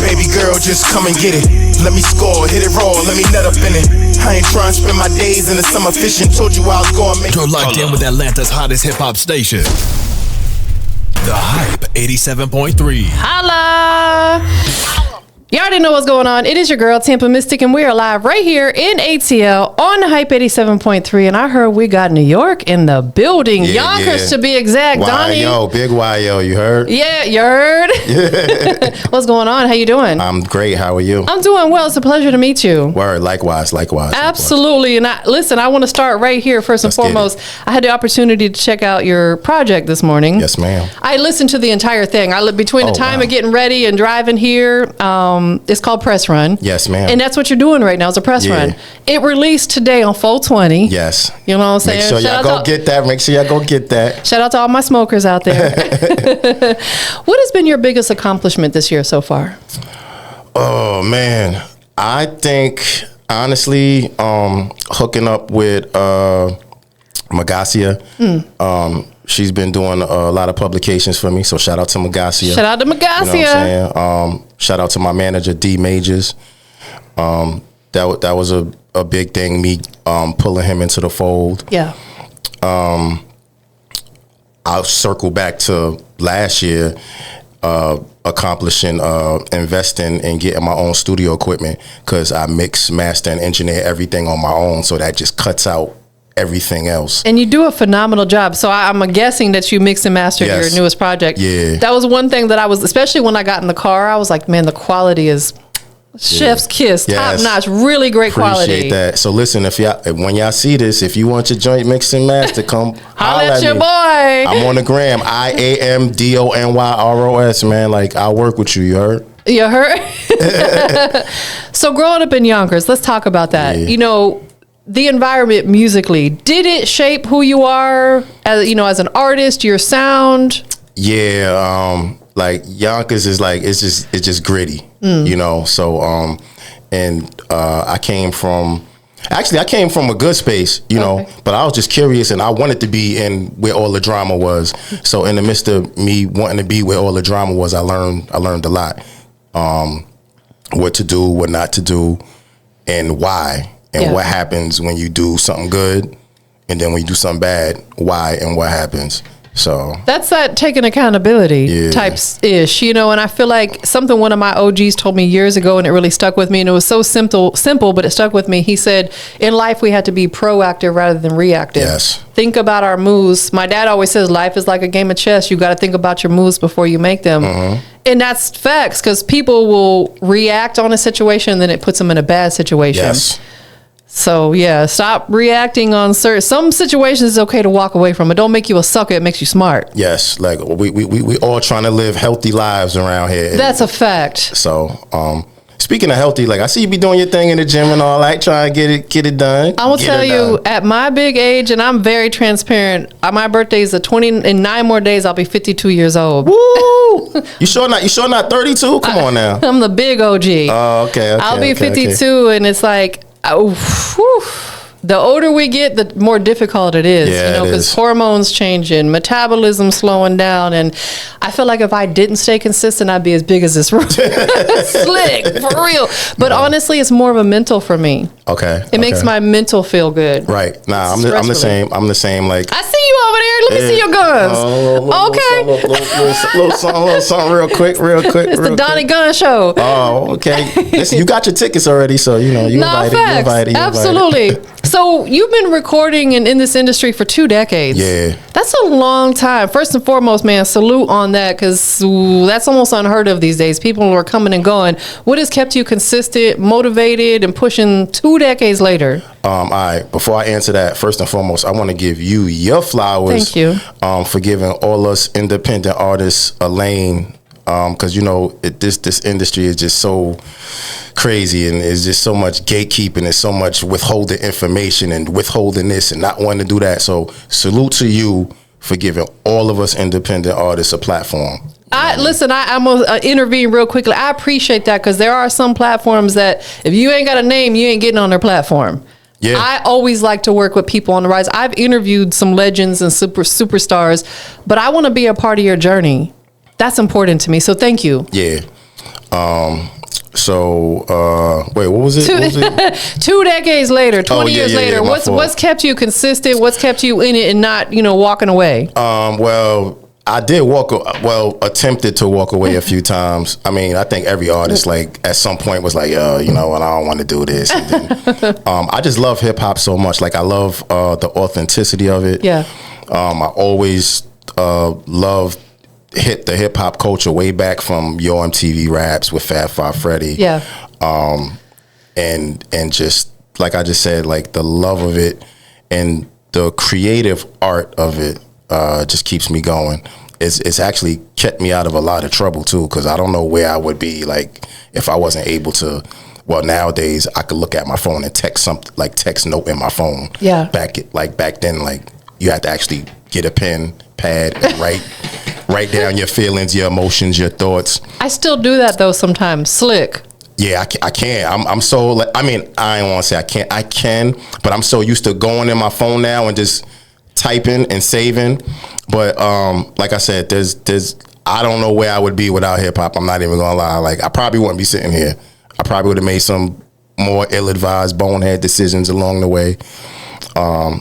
Baby girl, just come and get it. Let me score, hit it raw, let me nut up in it. I ain't trying to spend my days in the summer fishing. Told you I was going to make. You're locked in with Atlanta's hottest hip-hop station. The Hype 87.3. Holla! You already know what's going on. It is your girl, Tampa Mystic, and we are live right here in ATL on the Hype 87.3. And I heard we got New York in the building. Yonkers, to be exact. Donnie. YO, big YO, you heard? Yeah, you heard? What's going on? How you doing? I'm great. How are you? I'm doing well. It's a pleasure to meet you. Word, likewise. Absolutely. And I want to start right here. First and foremost, I had the opportunity to check out your project this morning. Yes, ma'am. I listened to the entire thing. Between the time of getting ready and driving here, it's called Press Run. Yes, ma'am. And that's what you're doing right now is a press run. It released today on 420. Yes. You know what I'm saying? Make sure y'all go get that. Shout out to all my smokers out there. What has been your biggest accomplishment this year so far? Oh, man. I think, honestly, hooking up with Magasia. She's been doing a lot of publications for me, so shout out to Magasia. Shout out to Magasia. You know what I'm saying? Shout out to my manager, D Majors. That was a big thing, me pulling him into the fold. Yeah. I'll circle back to last year, accomplishing, investing and getting my own studio equipment, because I mix, master, and engineer everything on my own, so that just cuts out everything else. And you do a phenomenal job. So I'm guessing that you mixed and mastered your newest project. Yeah. That was one thing that I was, especially when I got in the car, I was like, man, the quality is chef's kiss, top notch, really great quality. Appreciate that. So listen, when y'all see this, if you want your joint mixed and mastered, come holla at your boy. I'm on the gram, IAMDONYROS, man. Like, I'll work with you, you heard? You heard? So growing up in Yonkers, let's talk about that. Yeah. You know, the environment musically, did it shape who you are as, as an artist, your sound? Yeah, like Yonkers is like, it's just gritty, so I came from a good space, but I was just curious and I wanted to be in where all the drama was. So in the midst of me wanting to be where all the drama was, I learned a lot, what to do, what not to do, and why. And what happens when you do something good, and then when you do something bad, why and what happens. So that's that taking accountability types-ish, and I feel like something one of my OGs told me years ago, and it really stuck with me, and it was so simple, but it stuck with me. He said, in life, we had to be proactive rather than reactive. Yes. Think about our moves. My dad always says life is like a game of chess. You got to think about your moves before you make them. Mm-hmm. And that's facts, because people will react on a situation, and then it puts them in a bad situation. Yes. So stop reacting on some situations. It's okay to walk away from it. Don't make you a sucker. It makes you smart. Yes, like we all trying to live healthy lives around here. That's a fact. So speaking of healthy, like I see you be doing your thing in the gym and all that, trying to get it done. I will tell you, at my big age, and I'm very transparent. My birthday is the 20. In 9 more days, I'll be 52 years old. Woo! You sure not 32? Come on now. I'm the big OG. Oh, okay. I'll be 52, and it's like. The older we get, the more difficult it is, because hormones changing, metabolism slowing down, and I feel like if I didn't stay consistent, I'd be as big as this room. Slick, for real. But honestly, it's more of a mental for me. Okay. It makes my mental feel good. Right. Nah, I'm the same. I'm the same. Like, I see you over there. Let me see your guns. Little something real quick. It's the Donnie Gun Show. Oh, okay. Listen, you got your tickets already, so you invited. Absolutely. So you've been recording in this industry for 2 decades. Yeah. That's a long time. First and foremost, man, salute on that, because that's almost unheard of these days. People are coming and going. What has kept you consistent, motivated, and pushing 2 decades later? All right. Before I answer that, first and foremost, I want to give you your flowers. Thank you. For giving all us independent artists a lane. Because this industry is just so crazy, and it's just so much gatekeeping and so much withholding information and withholding this and not wanting to do that. So salute to you for giving all of us independent artists a platform. I'm gonna intervene real quickly. I appreciate that, because there are some platforms that if you ain't got a name, you ain't getting on their platform. Yeah. I always like to work with people on the rise. I've interviewed some legends and superstars, but I want to be a part of your journey. That's important to me. So thank you. Yeah. Wait, what was it? 2 decades later, 20 years later, what's kept you consistent? What's kept you in it and not, walking away? Well, I did attempted to walk away a few times. I mean, I think every artist, like, at some point was like, you know what, I don't want to do this. And then, I just love hip hop so much. Like, I love the authenticity of it. Yeah. I always loved the hip hop culture way back from Yo MTV Raps with Fab Five Freddy. Yeah. And just like I just said, like the love of it and the creative art of it just keeps me going. It's actually kept me out of a lot of trouble too, because I don't know where I would be like if I wasn't able to. Well, nowadays I could look at my phone and text something, like text note in my phone. Yeah. Back then, like you had to actually get a pen, pad, and write down your feelings, your emotions, your thoughts. I still do that though sometimes. Slick. Yeah, I can't. I'm so like, I mean, I don't want to say I can't. I can, but I'm so used to going in my phone now and just typing and saving. But like I said, there's I don't know where I would be without hip hop. I'm not even gonna lie. Like I probably wouldn't be sitting here. I probably would have made some more ill-advised bonehead decisions along the way.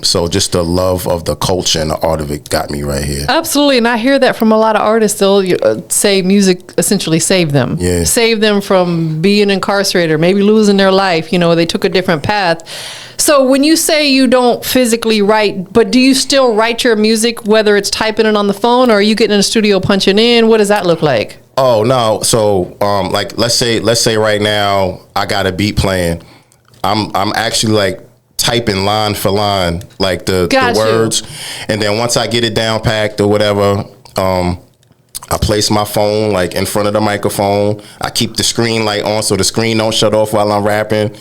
So just the love of the culture and the art of it got me right here. Absolutely. And I hear that from a lot of artists. They'll say music essentially saved them. Yeah. Saved them from being incarcerated, maybe losing their life. They took a different path. So when you say you don't physically write, but do you still write your music, whether it's typing it on the phone or are you getting in the studio punching in? What does that look like? Oh, no. So like let's say right now I got a beat playing. I'm actually like typing line for line, like the words. And then once I get it down packed or whatever, I place my phone like in front of the microphone. I keep the screen light on so the screen don't shut off while I'm rapping.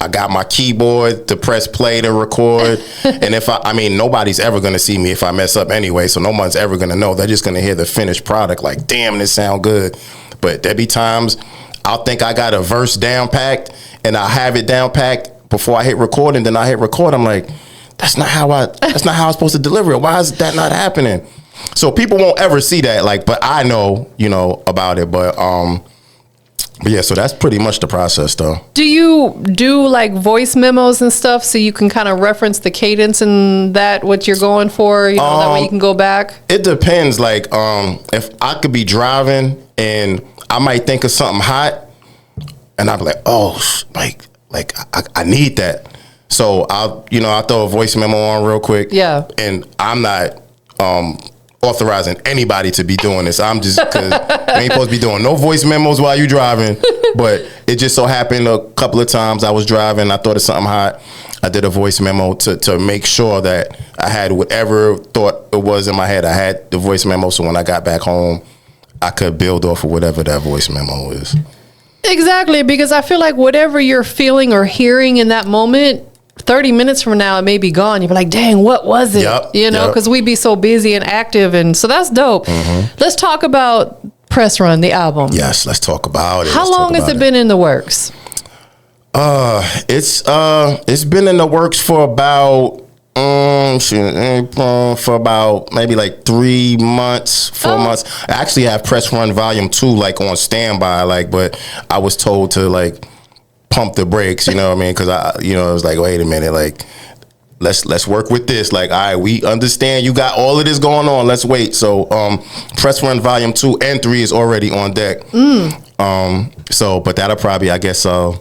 I got my keyboard to press play to record. And if I mean, nobody's ever going to see me if I mess up anyway. So no one's ever going to know. They're just going to hear the finished product like, damn, this sound good. But there be times I'll think I got a verse down packed and I have it down packed before I hit record, and then I hit record. I'm like, that's not how I'm supposed to deliver it. Why is that not happening? So people won't ever see that. Like, but I know, about it. But yeah, so that's pretty much the process, though. Do you do like voice memos and stuff so you can kind of reference the cadence and what you're going for? That way you can go back. It depends. Like, if I could be driving and I might think of something hot, and I'll be like, oh, like I need that. So I'll throw a voice memo on real quick. Yeah. And I'm not authorizing anybody to be doing this. I'm just, because I ain't supposed to be doing no voice memos while you driving. But it just so happened a couple of times I was driving, I thought of something hot. I did a voice memo to make sure that I had whatever thought it was in my head. I had the voice memo, so when I got back home, I could build off of whatever that voice memo is. Exactly, because I feel like whatever you're feeling or hearing in that moment, 30 minutes from now, it may be gone. You'll be like, dang, what was it? Yep, because we'd be so busy and active. And so that's dope. Mm-hmm. Let's talk about Press Run, the album. Yes, let's talk about it. How long has it been in the works? It's been in the works for about maybe like 3 months, 4 months. I actually have Press Run Volume 2 like on standby, but I was told to like pump the brakes, you know what I mean? Because I was like, wait a minute, like let's work with this. Like, all right, we understand you got all of this going on. Let's wait. So Press Run Volume 2 and 3 is already on deck. But that'll probably, I guess, I'll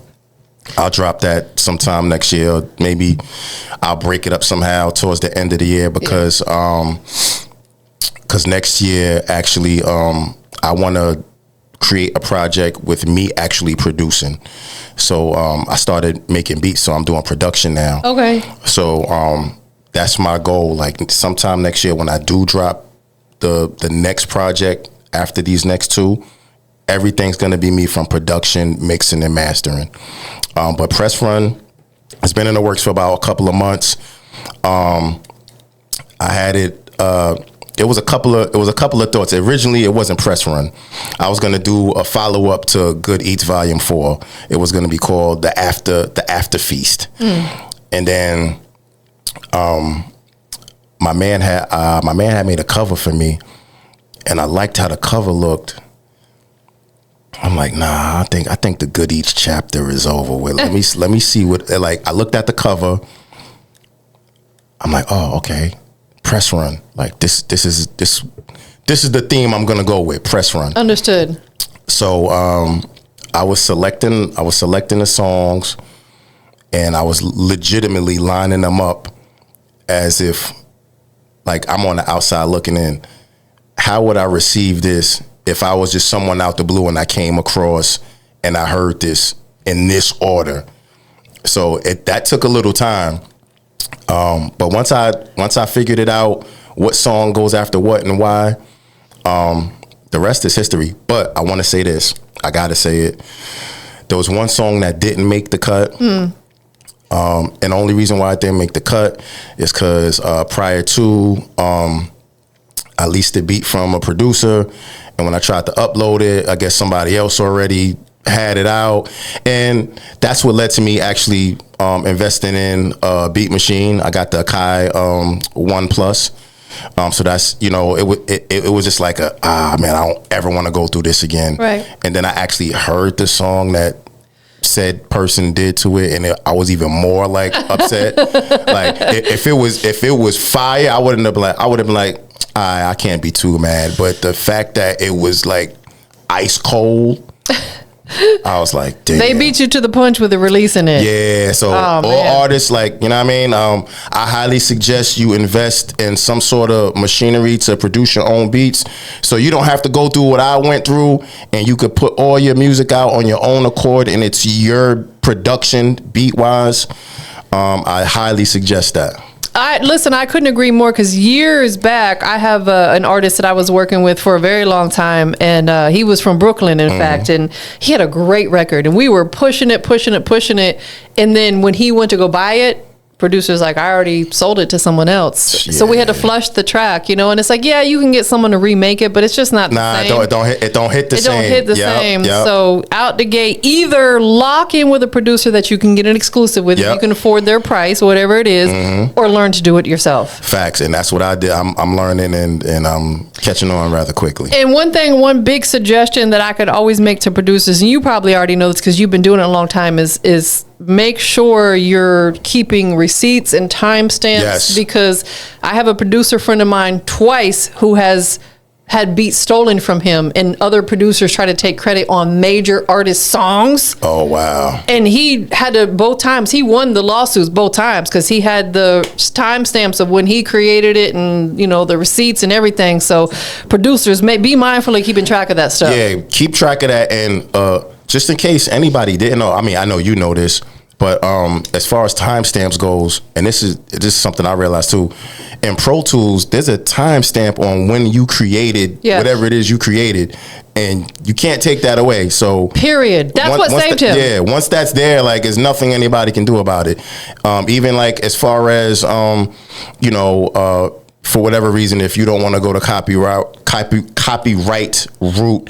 drop that sometime next year. Maybe I'll break it up somehow towards the end of the year because next year, actually, I want to create a project with me actually producing. So I started making beats, so I'm doing production now. Okay. So that's my goal. Like sometime next year when I do drop the next project after these next two, everything's going to be me from production, mixing, and mastering. But Press Run has been in the works for about a couple of months. I had it. It was a couple of thoughts. Originally, it wasn't Press Run. I was going to do a follow up to Good Eats Volume 4. It was going to be called the After Feast. And then my man had made a cover for me. and I liked how the cover looked. I'm like, nah, I think the Good Eats chapter is over with. Let me see what, like, I looked at the cover. I'm like, oh, okay, press run. Like this is the theme I'm gonna go with, press run. Understood. So I was selecting the songs, and I was legitimately lining them up as if, like, I'm on the outside looking in. How would I receive this if I was just someone out the blue and I came across and I heard this in this order? So that took a little time. But once I figured it out, what song goes after what and why, the rest is history. But I want to say this. I got to say it. There was one song that didn't make the cut. And the only reason why it didn't make the cut is because prior to, I leased the beat from a producer. And when I tried to upload it, I guess somebody else already had it out. And that's what led to me actually investing in a beat machine. I got the Akai 1 Plus. So that's, you know, it was just like man, I don't ever want to go through this again. Right. And then I actually heard the song that said person did to it, and I was even more like upset. Like if it was fire, I would have been like, I can't be too mad. But the fact that it was like ice cold, I was like, damn. They beat you to the punch with the releasing it. Yeah, so all artists, like, you know what I mean? I highly suggest you invest in some sort of machinery to produce your own beats, so you don't have to go through what I went through, and you could put all your music out on your own accord, and it's your production beat-wise. I highly suggest that. Listen, I couldn't agree more, because years back, I have an artist that I was working with for a very long time, and he was from Brooklyn, in fact, and he had a great record, and we were pushing it, and then when he went to go buy it, producer's like, I already sold it to someone else. Yeah. So we had to flush the track, you know, and it's like, yeah, you can get someone to remake it, but it's just not the same. It don't hit the same. It don't hit the same. Yep. So out the gate, either lock in with a producer that you can get an exclusive with, if you can afford their price, whatever it is, or learn to do it yourself. Facts, and that's what I did. I'm learning and I'm catching on rather quickly. And one big suggestion that I could always make to producers, and you probably already know this because you've been doing it a long time, is make sure you're keeping receipts and timestamps. Yes. Because I have a producer friend of mine twice who has had beats stolen from him, and other producers try to take credit on major artist songs. Oh, wow. And he had to, both times, he won the lawsuits both times because he had the timestamps of when he created it and, you know, the receipts and everything. So producers, be mindful of keeping track of that stuff. Yeah, keep track of that. And just in case anybody didn't know, I mean, I know you know this, but as far as timestamps goes, and this is something I realized too, in Pro Tools, there's a timestamp on when you created whatever it is you created, and you can't take that away. So period. That's what saved him. Yeah, once that's there, like, there's nothing anybody can do about it. Even like as far as you know, for whatever reason, if you don't want to go the copyright route,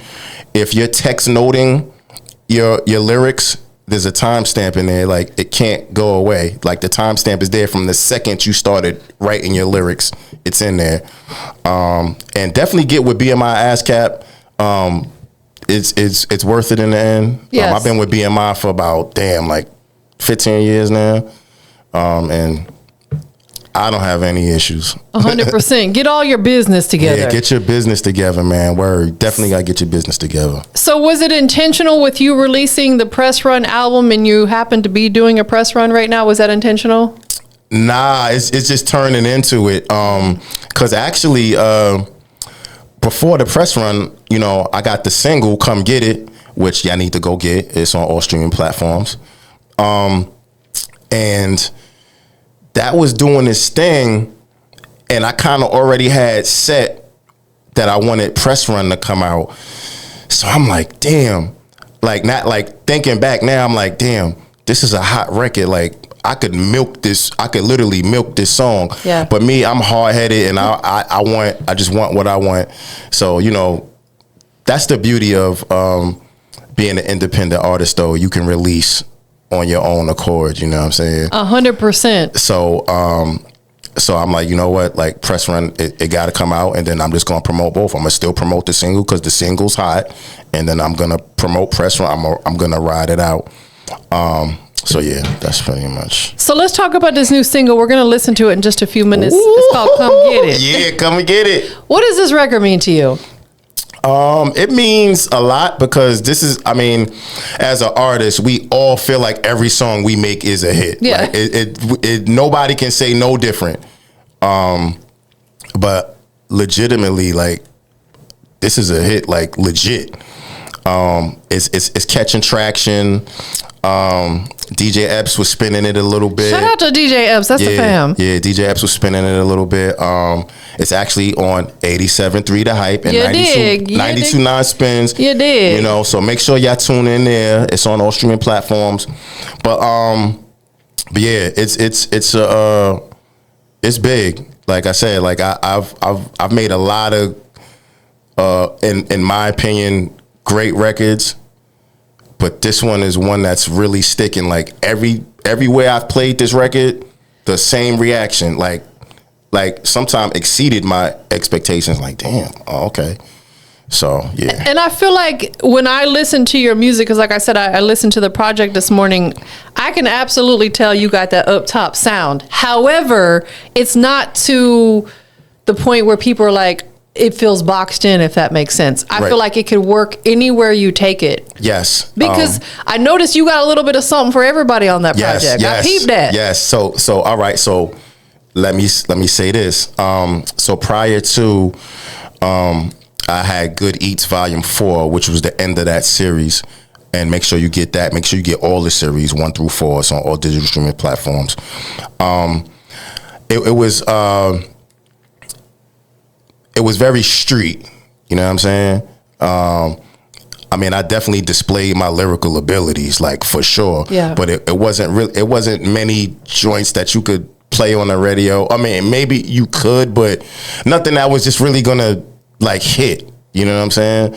if you're text noting your lyrics, there's a timestamp in there. Like, it can't go away. Like, the timestamp is there from the second you started writing your lyrics. It's in there. And definitely get with BMI ASCAP. It's worth it in the end. Yes. I've been with BMI for about 15 years now. And I don't have any issues. 100%. Get all your business together. Yeah, get your business together, man. Word. Definitely got to get your business together. So was it intentional with you releasing the Press Run album, and you happen to be doing a press run right now? Was that intentional? Nah, it's just turning into it. Because actually, before the press run, you know, I got the single "Come Get It," which y'all need to go get. It's on all streaming platforms. And that was doing this thing, and I kind of already had set that I wanted Press Run to come out. So I'm like, damn, like, not like thinking back now, I'm like, damn, this is a hot record. Like, I could literally milk this song. Yeah. But me, I'm hard headed, and I just want what I want. So, you know, that's the beauty of being an independent artist, though. You can release on your own accord, you know what I'm saying? 100%. So So I'm like, you know what? Like press run, it got to come out, and then I'm just gonna promote both. I'm gonna still promote the single because the single's hot, and then I'm gonna promote press run. I'm gonna ride it out. So yeah, that's pretty much. So let's talk about this new single. We're gonna listen to it in just a few minutes. It's called "Come Get It." Yeah, come and get it. What does this record mean to you? It means a lot because this is, I mean, as an artist, we all feel like every song we make is a hit. Yeah. Like it nobody can say no different. But legitimately, like, this is a hit, like legit. It's catching traction. DJ Epps was spinning it a little bit. Shout out to DJ Epps. That's the fam. Yeah, DJ Epps was spinning it a little bit. It's actually on 87.3 The Hype and 92.9 Spins. You did. You know, so make sure y'all tune in there. It's on all streaming platforms. But yeah, it's big. Like I said, like I've made a lot of in my opinion great records. But this one is one that's really sticking. Like everywhere I've played this record, the same reaction. Like sometimes exceeded my expectations. Like, damn, oh, okay. So yeah. And I feel like when I listen to your music, because like I said, I listened to the project this morning, I can absolutely tell you got that up top sound. However, it's not to the point where people are like, it feels boxed in, if that makes sense. I feel like it could work anywhere you take it. Yes. Because I noticed you got a little bit of something for everybody on that project. Yes, I peeped that. Yes. So all right. So let me say this. So prior to I had Good Eats Volume 4, which was the end of that series. And make sure you get that. Make sure you get all the series 1 through 4. It's on all digital streaming platforms. It was very street, you know what I'm saying? I mean, I definitely displayed my lyrical abilities, like for sure. Yeah. But it wasn't many joints that you could play on the radio. I mean, maybe you could, but nothing that was just really gonna like hit. You know what I'm saying?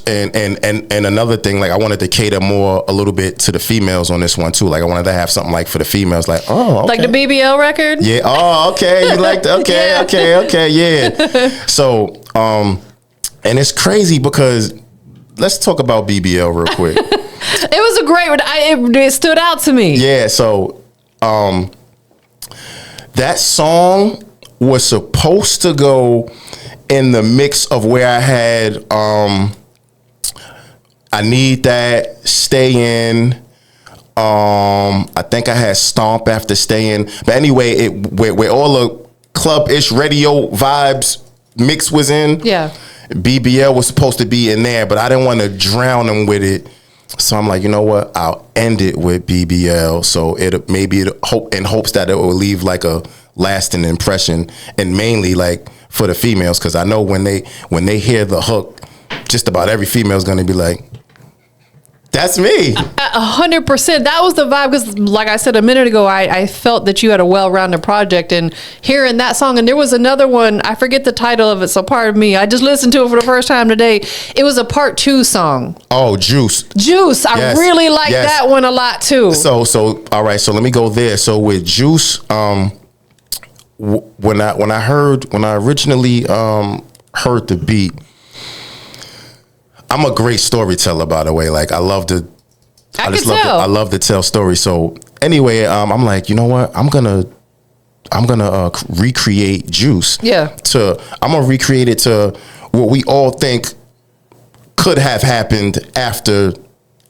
And another thing, like I wanted to cater more a little bit to the females on this one too. Like I wanted to have something like for the females, like okay. Like the BBL record. Yeah. Oh, okay. You like that? Okay. Yeah. Okay. Yeah. So, and it's crazy because let's talk about BBL real quick. It was a great one. It stood out to me. Yeah. So, that song was supposed to go in the mix of where I had I Need That, Stay In. I think I had Stomp after Stay In. But anyway, where all the club-ish radio vibes mix was in. Yeah. BBL was supposed to be in there, but I didn't want to drown them with it. So I'm like, you know what? I'll end it with BBL. So in hopes that it will leave like a lasting impression, and mainly like for the females, because I know when they hear the hook, just about every female is going to be like, that's me. 100%. That was the vibe, because like I said a minute ago, I felt that you had a well-rounded project, and hearing that song, and there was another one, I forget the title of it, so pardon me, I just listened to it for the first time today. It was a part 2 song. Oh, Juice. Yes. I really like that one a lot too. So all right, so let me go there. So with Juice, when I originally heard the beat, I'm a great storyteller, by the way. Like I love to tell stories. So anyway, I'm like, you know what? I'm gonna recreate Juice. Yeah. I'm gonna recreate it to what we all think could have happened after,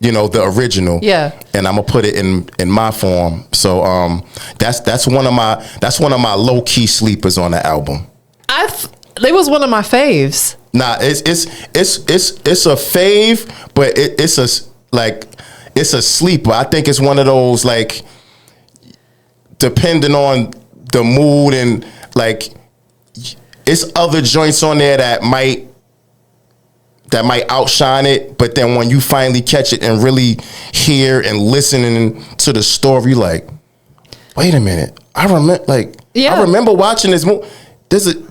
you know, the original. Yeah. And I'm gonna put it in my form. So that's one of my low key sleepers on the album. It was one of my faves. Nah, it's a fave, but it's a sleeper. I think it's one of those, like, depending on the mood, and like it's other joints on there that might outshine it, but then when you finally catch it and really hear and listening to the story, like, wait a minute, I remember watching this movie.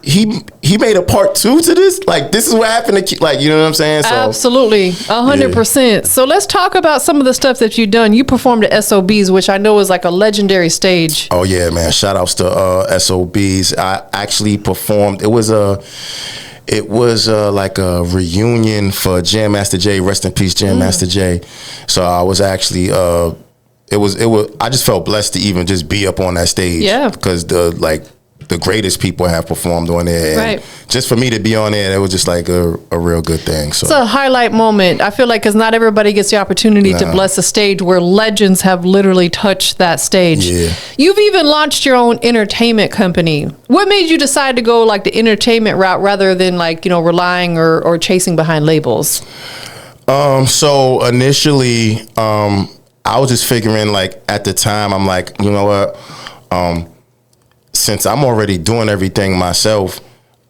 he made a part 2 to this. Like, this is what happened to, like, you know what I'm saying? So, absolutely, 100%. So let's talk about some of the stuff that you've done. You performed at SOBs, which I know is like a legendary stage. Oh yeah, man! Shout outs to SOBs. I actually performed. It was like a reunion for Jam Master Jay. Rest in peace, Jam Master Jay. So I was actually it was. I just felt blessed to even just be up on that stage. Yeah, because the greatest people have performed on there. And right. Just for me to be on there, it was just like a real good thing. So it's a highlight moment. I feel like because not everybody gets the opportunity to bless a stage where legends have literally touched that stage. Yeah. You've even launched your own entertainment company. What made you decide to go like the entertainment route rather than like, relying or chasing behind labels? So initially, I was just figuring, like, at the time, I'm like, you know what? Since I'm already doing everything myself,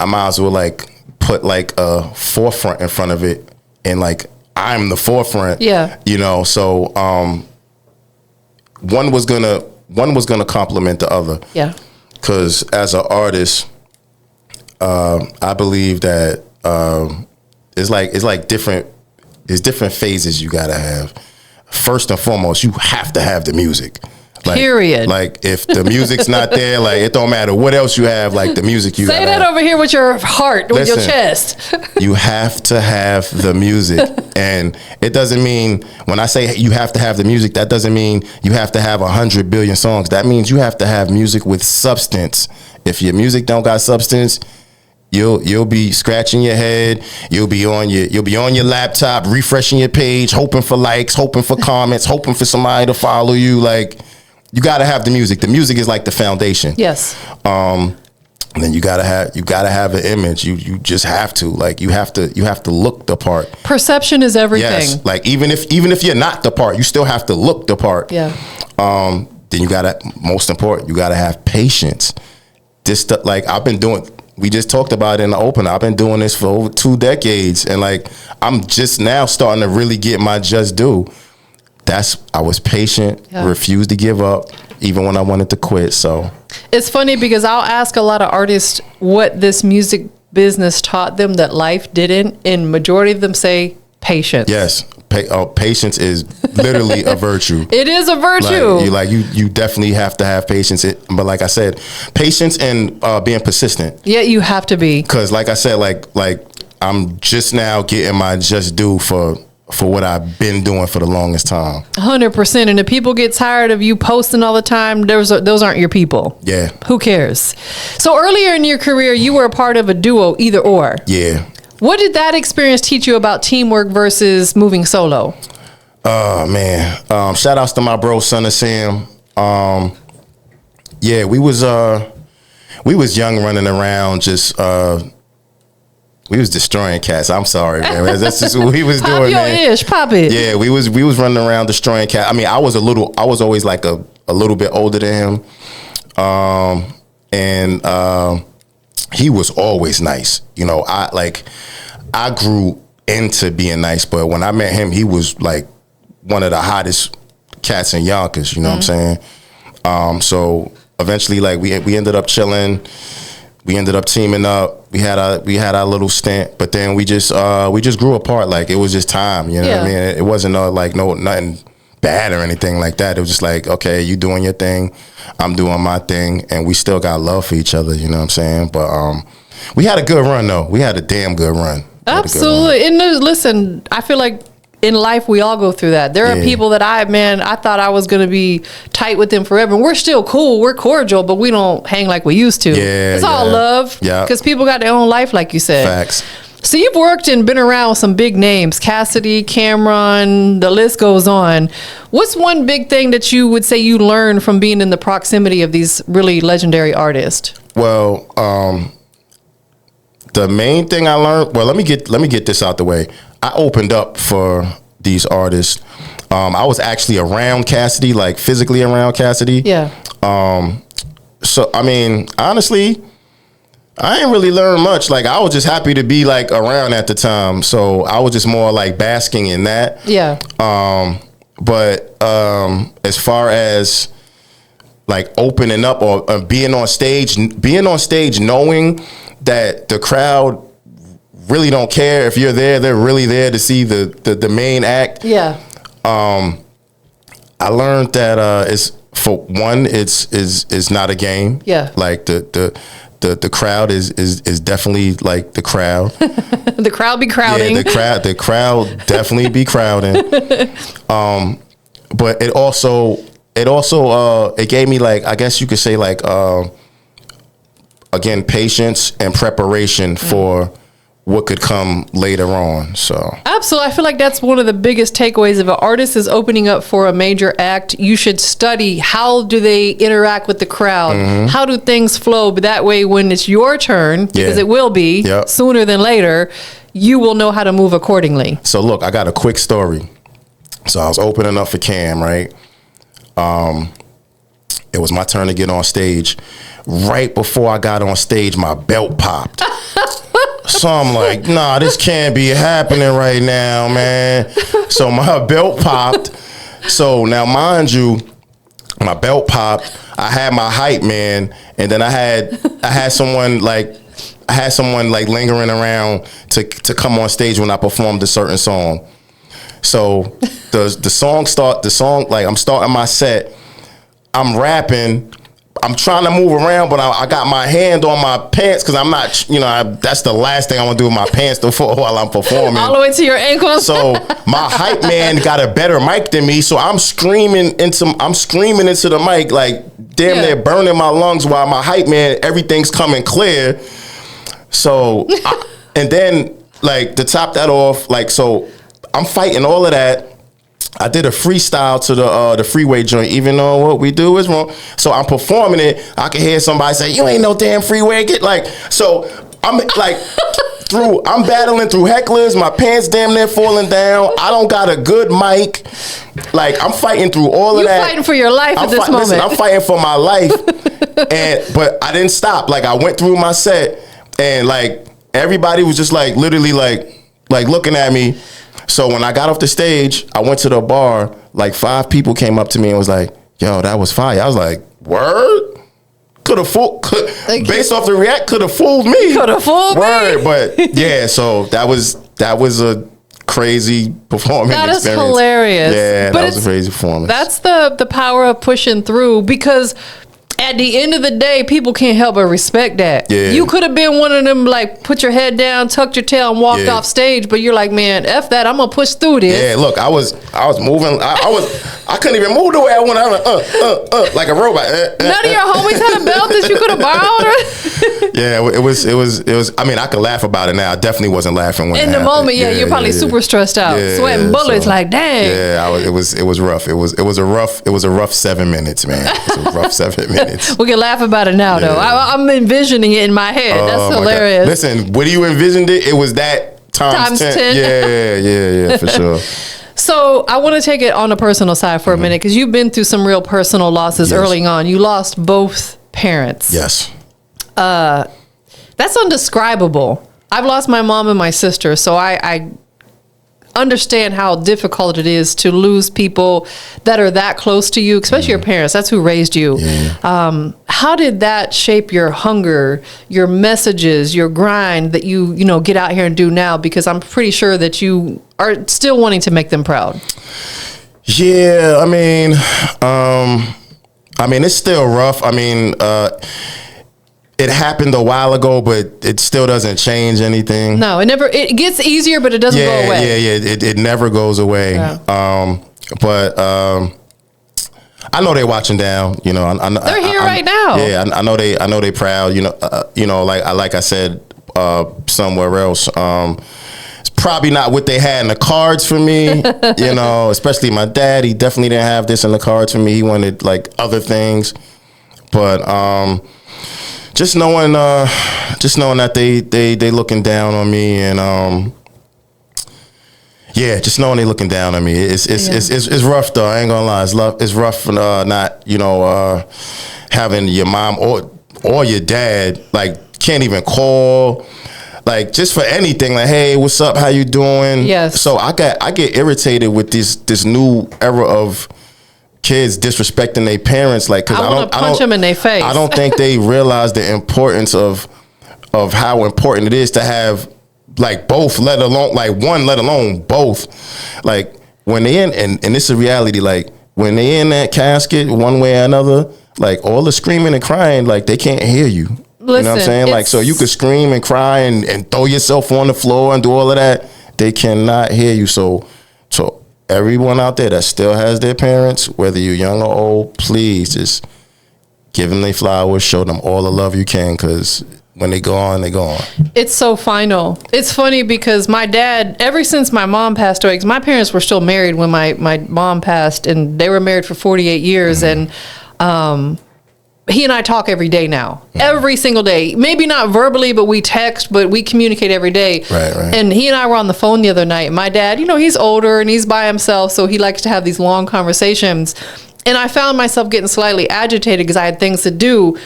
I might as well like put like a forefront in front of it, and like I'm the forefront. Yeah. So one was gonna complement the other. Yeah. Because as an artist, I believe that it's like different. There's different phases you gotta have. First and foremost, you have to have the music. Like, period. Like, if the music's not there, like, it don't matter what else you have. Like, the music you say that have. over here with your heart, with your chest. You have to have the music, and it doesn't mean when I say you have to have the music, that doesn't mean you have to have 100 billion songs. That means you have to have music with substance. If your music don't got substance, you'll be scratching your head. You'll be on your laptop, refreshing your page, hoping for likes, hoping for comments, hoping for somebody to follow you. Like, you gotta have the music. The music is like the foundation. Yes. And then you gotta have an image. You just have to. Like, you have to look the part. Perception is everything. Yes. Like, even if you're not the part, you still have to look the part. Yeah. Then most important, you gotta have patience. This stuff, like, we just talked about it in the opener. I've been doing this for over 2 decades, and like, I'm just now starting to really get my just due. I was patient, refused to give up, even when I wanted to quit. So it's funny because I'll ask a lot of artists what this music business taught them that life didn't, and majority of them say patience. Yes, patience is literally a virtue. It is a virtue. You definitely have to have patience. But like I said, patience and being persistent. Yeah, you have to be. Because like I said, like I'm just now getting my just due for what I've been doing for the longest time. 100%. And if people get tired of you posting all the time, those aren't your people. Yeah. Who cares? So earlier in your career, you were a part of a duo, Either Or. Yeah. What did that experience teach you about teamwork versus moving solo? Oh, man. Shout outs to my bro, Son of Sam. Yeah, we was young, running around, just we was destroying cats. I'm sorry, man. That's just what we was doing, man. Pop it. Yeah, we was running around destroying cats. I mean, I was always like a little bit older than him. And he was always nice. I grew into being nice, but when I met him, he was like one of the hottest cats in Yonkers, you know what I'm saying? So eventually, like, we ended up chilling. We ended up teaming up. We had our little stint, but then we just grew apart. Like, it was just time, you know what I mean? It wasn't nothing bad or anything like that. It was just like, okay, you doing your thing, I'm doing my thing, and we still got love for each other, you know what I'm saying? But we had a good run though. We had a damn good run. Absolutely. And listen, I feel like in life, we all go through that. There are people that I thought I was going to be tight with them forever. And we're still cool. We're cordial, but we don't hang like we used to. Yeah, it's all love. Yeah. Because people got their own life, like you said. Facts. So you've worked and been around with some big names, Cassidy, Cameron, the list goes on. What's one big thing that you would say you learned from being in the proximity of these really legendary artists? Well, the main thing I learned, let me get this out the way. I opened up for these artists. I was actually around Cassidy, like physically around Cassidy. Yeah. So, I mean, honestly, I ain't really learned much. Like, I was just happy to be like around at the time. So I was just more like basking in that. Yeah. But as far as like opening up or being on stage knowing that the crowd really don't care if you're there. They're really there to see the main act. Yeah. I learned that it's for one, it's not a game. Yeah. Like the crowd is definitely like the crowd. The crowd be crowding. Yeah, the crowd definitely be crowding. But it also it gave me, like, I guess you could say, like, again, patience and preparation for what could come later on. So absolutely, I feel like that's one of the biggest takeaways. If an artist is opening up for a major act, you should study how do they interact with the crowd, how do things flow, but that way when it's your turn, because it will be sooner than later, you will know how to move accordingly. So look, I got a quick story. So I was opening up for Cam, right? It was my turn to get on stage. Right before I got on stage, my belt popped. So I'm like, nah, this can't be happening right now, man. So my belt popped. So now, mind you, my belt popped. I had my hype man, and then I had someone like lingering around to come on stage when I performed a certain song. So the song, like, I'm starting my set. I'm rapping. I'm trying to move around, but I got my hand on my pants because I'm not, that's the last thing I want to do with my pants while I'm performing. All the way to your ankles. So my hype man got a better mic than me, so I'm screaming into the mic, like damn near burning my lungs, while my hype man, everything's coming clear. So, and then, like, to top that off, like, so I'm fighting all of that. I did a freestyle to the freeway joint, even though what we do is wrong. So I'm performing it. I can hear somebody say, "You ain't no damn freeway." So I'm like, I'm battling through hecklers. My pants damn near falling down. I don't got a good mic. Like, I'm fighting through all of that. You're fighting for your life at this moment. Listen, I'm fighting for my life. But I didn't stop. Like, I went through my set, and like everybody was just like literally like looking at me. So when I got off the stage, I went to the bar. Like 5 people came up to me and was like, "Yo, that was fire." I was like, "Word? Based off the react, could have fooled me. Could have fooled me." But yeah, so that was a crazy performance experience. That is hilarious. Yeah, that was a crazy performance. That's the power of pushing through, because at the end of the day, people can't help but respect that. Yeah. You could have been one of them, like, put your head down, tucked your tail, and walked off stage, but you're like, man, F that, I'm gonna push through this. Yeah, look, I was moving. I couldn't even move the way I wanted. I was like a robot. None of your homies had a belt that you could have borrowed. Yeah, it was. I mean, I could laugh about it now. I definitely wasn't laughing when in the moment. Yeah, you're probably super stressed out, sweating bullets. Like, dang. Yeah, it was rough. It was a rough 7 minutes, man. It was a rough 7 minutes. We can laugh about it now, though. I'm envisioning it in my head. That's hilarious. Listen, when you envisioned it was that times 10. Yeah, for sure. So I want to take it on a personal side for a minute, because you've been through some real personal losses early on. You lost both parents. Yes. That's undescribable. I've lost my mom and my sister, so I understand how difficult it is to lose people that are that close to you, especially your parents. That's who raised you. Yeah. How did that shape your hunger, your messages, your grind that you get out here and do now? Because I'm pretty sure that you are still wanting to make them proud. Yeah, I mean, it's still rough. I mean, it happened a while ago, but it still doesn't change anything. No, it gets easier, but it doesn't go away. Yeah. It never goes away. Yeah. But I know they're watching down. They're here right now. Yeah, I know they proud. Like I said somewhere else. It's probably not what they had in the cards for me. Especially my dad. He definitely didn't have this in the cards for me. He wanted like other things, but just knowing that they looking down on me, and just knowing they looking down on me, it's rough though. I ain't gonna lie, it's rough not having your mom or your dad, like, can't even call, like, just for anything, like, hey, what's up, how you doing? Yes. So I get irritated with this new era of kids disrespecting their parents, like, because I want to punch them in their face. I don't think they realize the importance of how important it is to have like both, let alone like one, let alone both. Like when they in, and this is a reality, like when they in that casket one way or another, like all the screaming and crying, like they can't hear you. Listen, you know what I'm saying? Like, so you could scream and cry and throw yourself on the floor and do all of that. They cannot hear you. So everyone out there that still has their parents, whether you're young or old, please just give them their flowers, show them all the love you can, because when they go on, they go on. It's so final. It's funny because my dad, ever since my mom passed away, because my parents were still married when my mom passed, and they were married for 48 years, and he and I talk every day now, every single day. Maybe not verbally, but we text, but we communicate every day. Right. And he and I were on the phone the other night. My dad, he's older and he's by himself, so he likes to have these long conversations. And I found myself getting slightly agitated because I had things to do.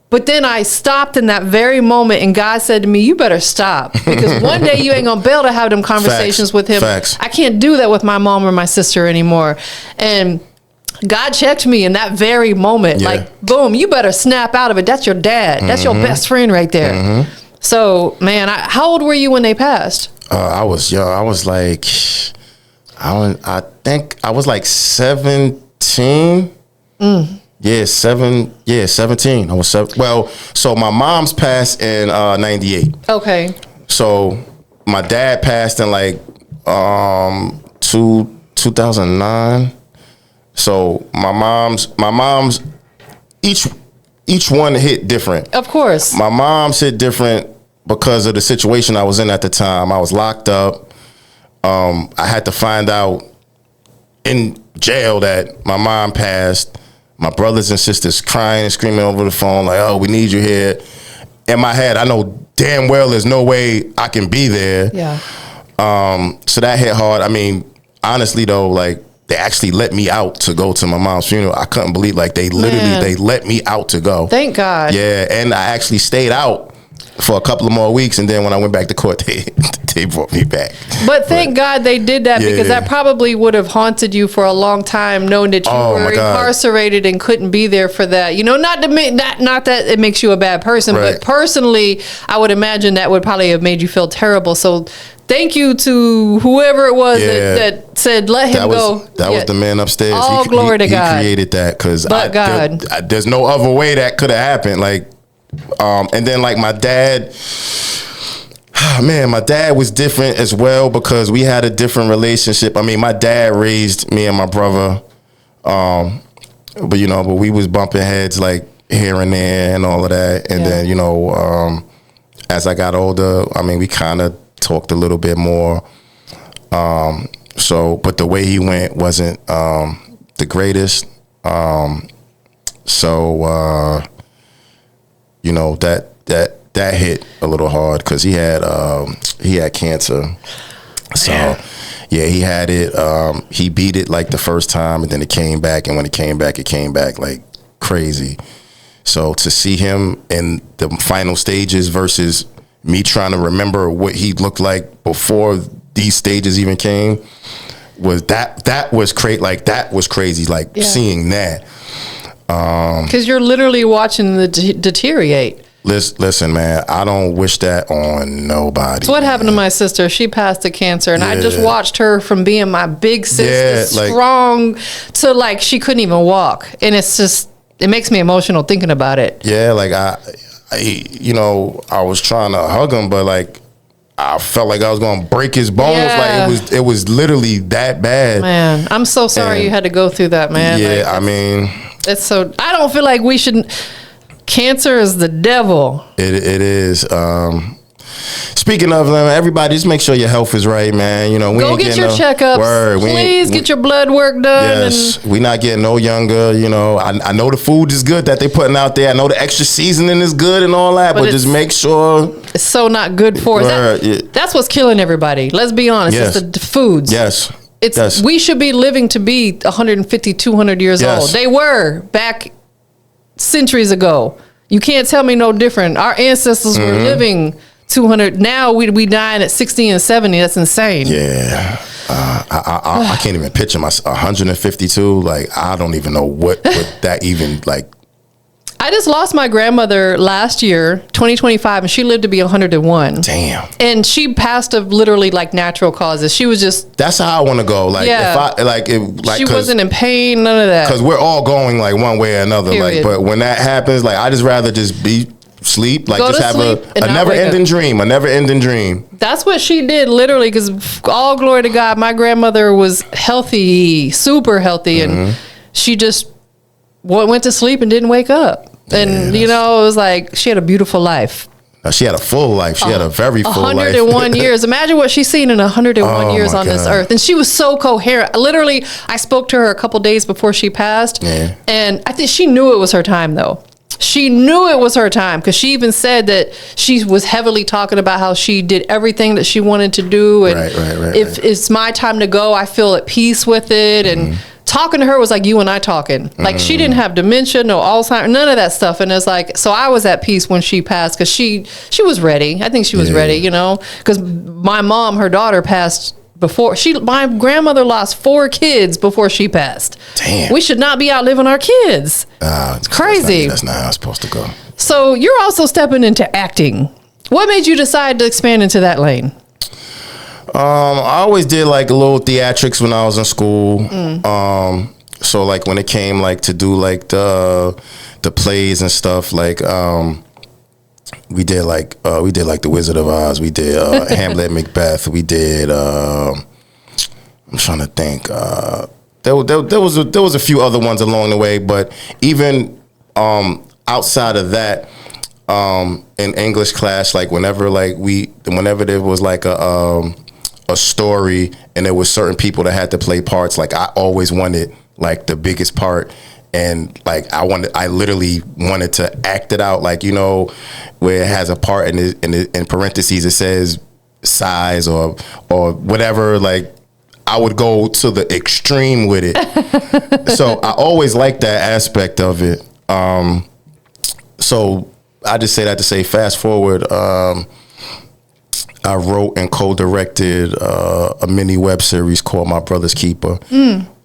But then I stopped in that very moment, and God said to me, you better stop, because one day you ain't going to be able to have them conversations with him. Facts. I can't do that with my mom or my sister anymore. And God checked me in that very moment. Yeah. Like, boom, you better snap out of it. That's your dad. That's your best friend right there. So, man, how old were you when they passed? I was young. I was like, I think I was like 17. Yeah, 17. I was well, so my mom's passed in 98. Okay. So my dad passed in like 2009. So my mom's each one hit different. Of course. My mom's hit different because of the situation I was in at the time. I was locked up. I had to find out in jail that my mom passed. My brothers and sisters crying and screaming over the phone like, oh, we need you here. In my head, I know damn well there's no way I can be there. Yeah. So that hit hard. I mean, honestly though, like, they actually let me out to go to my mom's funeral. I couldn't believe, like, they let me out to go. Thank God. Yeah, and I actually stayed out for a couple of more weeks, and then when I went back to court, they brought me back. But thank God they did that, because that probably would have haunted you for a long time, knowing that you were incarcerated and couldn't be there for that. Not that it makes you a bad person, but personally, I would imagine that would probably have made you feel terrible. So thank you to whoever it was that said, let him go. That was the man upstairs. All glory to God. He created that, because God. There's no other way that could have happened. Like, and then like my dad, my dad was different as well, because we had a different relationship. I mean, my dad raised me and my brother, but we was bumping heads like here and there and all of that. And then, as I got older, I mean, we kind of talked a little bit more. But the way he went wasn't the greatest. That hit a little hard, because he had cancer. So he had it. He beat it like the first time, and then it came back. And when it came back like crazy. So to see him in the final stages versus me trying to remember what he looked like before these stages even came, was crazy. Like seeing that. Because you're literally watching the deteriorate. Listen, man, I don't wish that on nobody. So what happened to my sister? She passed of cancer, and I just watched her from being my big sister, strong, to like she couldn't even walk. And it's just, it makes me emotional thinking about it. Yeah, like I was trying to hug him, but like I felt like I was gonna break his bones. Yeah. Like it was literally that bad. Man, I'm so sorry you had to go through that, man. Yeah, I mean, it's so. I don't feel like we should. Cancer is the devil. It is. Speaking of, everybody, just make sure your health is right, man. Go get your checkups. Please get your blood work done. Yes, we not getting no younger. I know the food is good that they putting out there. I know the extra seasoning is good and all that, but just make sure it's so not good for us. That's what's killing everybody. Let's be honest. Yes. It's the foods. Yes. We should be living to be 150, 200 years old. They were back centuries ago. You can't tell me no different. Our ancestors were living 200. Now we dying at 60 and 70. That's insane. Yeah. I can't even picture myself 152. Like, I don't even know what that even like. I just lost my grandmother last year, 2025, and she lived to be 101. Damn. And she passed of literally like natural causes. She was just. That's how I want to go. Like, if I like, she wasn't in pain, none of that. Because we're all going like one way or another. Period. Like, but when that happens, like, I just rather just sleep. Like, just have a never ending dream. A never ending dream. That's what she did, literally. Because all glory to God, my grandmother was healthy, super healthy, and she just went to sleep and didn't wake up. And, you know, it was like she had a beautiful life. She had a full life. She had a very full 101 life. years. Imagine what she's seen in 101 years on this earth. And she was so coherent. Literally, I spoke to her a couple days before she passed. Yeah. And I think she knew it was her time, though. She knew it was her time, because she even said that she was heavily talking about how she did everything that she wanted to do. And if it's my time to go, I feel at peace with it. And talking to her was like you and I talking. Like, she didn't have dementia, no Alzheimer's, none of that stuff. And it's like, so I was at peace when she passed, because she was ready. I think she was ready, you know, because my mom, her daughter, passed before my grandmother lost 4 kids before she passed. Damn. We should not be outliving our kids. It's crazy. That's not how it's supposed to go. So you're also stepping into acting. What made you decide to expand into that lane? I always did like a little theatrics when I was in school. So like when it came like to do like the plays and stuff, like we did like the Wizard of Oz, we did Hamlet, Macbeth, we did I'm trying to think, there was a few other ones along the way, but even outside of that, in English class, like whenever there was like a story and there was certain people that had to play parts, like I always wanted like the biggest part, and like I literally wanted to act it out, like, you know, where it has a part and in parentheses it says size or whatever, like I would go to the extreme with it. So I always liked that aspect of it. So I just say that to say, fast forward, I wrote and co-directed a mini web series called My Brother's Keeper.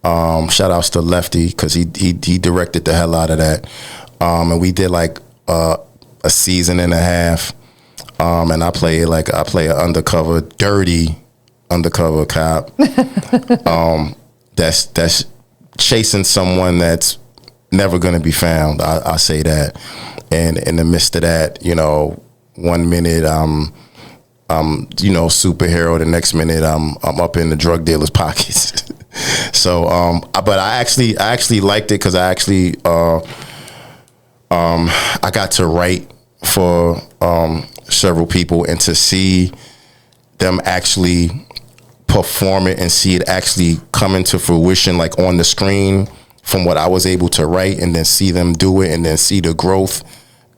Shout outs to Lefty, because he directed the hell out of that. And we did like a season and a half. And I play an dirty undercover cop. That's chasing someone that's never gonna be found. I say that. And in the midst of that, you know, 1 minute you know, superhero. The next minute, I'm up in the drug dealer's pockets. So, but I actually liked it, because I actually I got to write for several people, and to see them actually perform it and see it actually come into fruition, like on the screen, from what I was able to write, and then see them do it, and then see the growth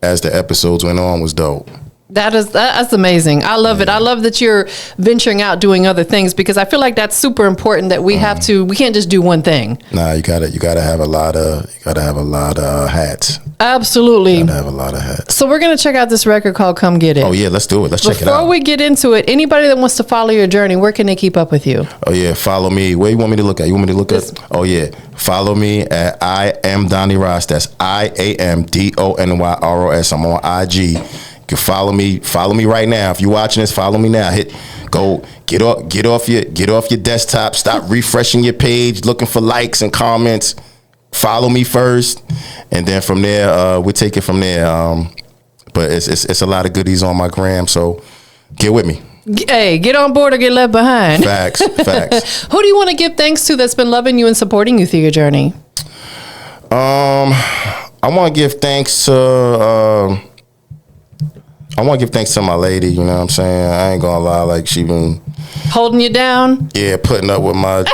as the episodes went on, was dope. That's amazing. I love it. I love that you're venturing out, doing other things, because I feel like that's super important, that we can't just do one thing. Nah, you gotta have a lot of hats. Absolutely. You gotta have a lot of hats. So we're gonna check out this record called Come Get It. Oh yeah, let's do it. Let's check it out. Before we get into it, anybody that wants to follow your journey, where can they keep up with you? Oh yeah, follow me. Where you want me to look at? You want me to look at? Oh yeah, follow me at I am Donyros. That's IAMDONYROS. I'm on IG. You can follow me right now. If you're watching this, follow me now. Get off your desktop, stop refreshing your page, looking for likes and comments. Follow me first, and then from there, we take it from there. But it's a lot of goodies on my gram, so get with me. Hey, get on board or get left behind. Facts. Who do you want to give thanks to that's been loving you and supporting you through your journey? I want to give thanks to my lady, you know what I'm saying? I ain't gonna lie, like, she been holding you down. Yeah, putting up with my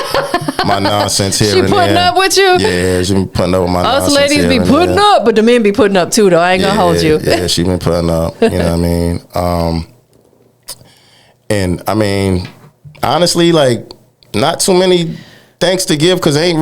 nonsense here. She and putting there. up with you. Yeah, she been putting up with my nonsense. Us ladies be putting up, but the men be putting up too, though. I ain't gonna hold you. Yeah, she been putting up. You know what I mean? And I mean, honestly, like, not too many thanks to give because ain't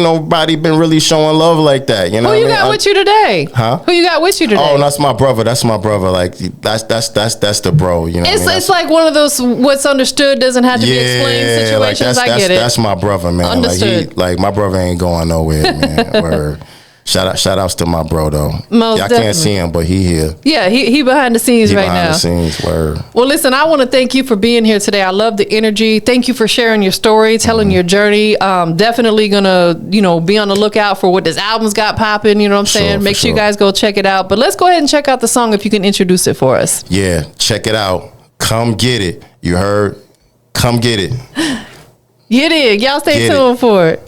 nobody been really showing love like that. You know who you got with you today? Huh? Who you got with you today? Oh, that's my brother. That's my brother. Like that's the bro. You know, it's like one of those what's understood doesn't have to be explained situations. Like I get it. That's my brother, man. Understood. Like my brother ain't going nowhere, man. Word. Shout outs to my bro though. Most Y'all definitely. can't see him, but he here. Yeah, he behind the scenes right now. Behind the scenes, word. Well, listen, I want to thank you for being here today. I love the energy. Thank you for sharing your story, telling your journey. Definitely gonna, be on the lookout for what this album's got popping. You know what I'm saying? Make sure you guys go check it out. But let's go ahead and check out the song if you can introduce it for us. Yeah, check it out. Come get it. You heard? Come get it. You dig. Y'all stay tuned for it.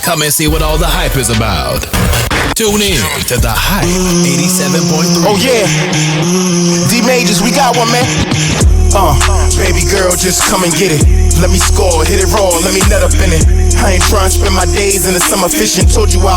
Come and see what all the hype is about. Tune in to The Hype 87.3. Oh yeah, D Majors, we got one, man. Baby girl, just come and get it. Let me score, hit it raw, let me nut up in it. I ain't trying to spend my days in the summer fishing. Told you I'll